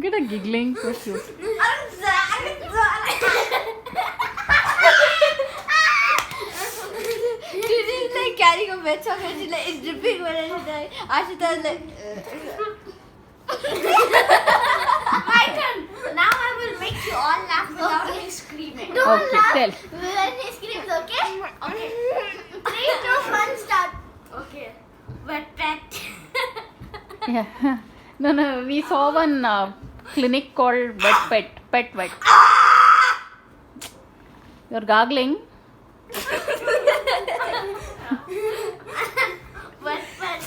at her giggling, so cute. She's like carrying a wet sock and she's like, it's dripping when she's like, Ashita's like, My turn. Now I will make you all laugh without me screaming. Don't Okay, laugh tell. when he screams, okay? Okay. 3, 2, 1, start. Okay. Wet pet. Yeah. No, we saw one clinic called Pet Wet. You're gargling. Wet pet.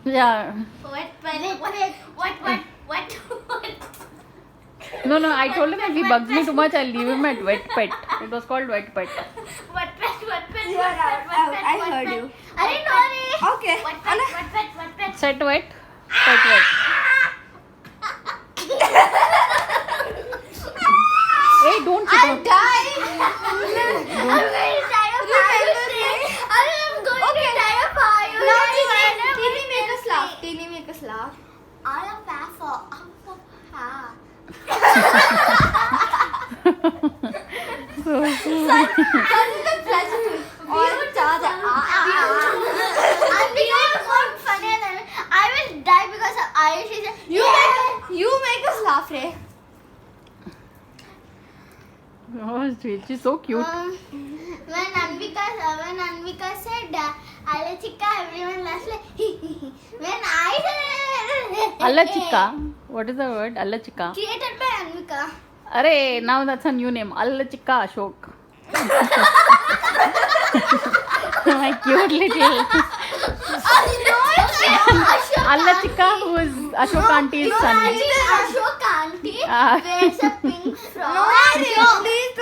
Yeah. Wet pet. What? No, I told him if he bugs me too much, I'll leave him at Wet Pet. It was called Wet Pet. Wet pet. you are out. I heard you. I didn't know it. Okay. Wet pet. Set wet, pet wet. Hey, don't sit I'm on. dying. I'm going to die of fire. I'm going to die of fire. Now, Tini, make us laugh. Tini, make us laugh. I am fat for ha. So That is the pleasure. All Chacha. And because it's more funnier than I will die because of Ayush. She said, You make us laugh, Ray. oh, she's so cute. When Anvika said Alla Chikka, everyone laughs like when I said Alla Chikka. What is the word? Alla Chikka. created by Anvika. Arey, now that's a new name. Alla Chikka Ashok. My cute little. Alla Chikka, who is Ashok auntie's son. Ashok auntie Ah. wears a pink frock. No, please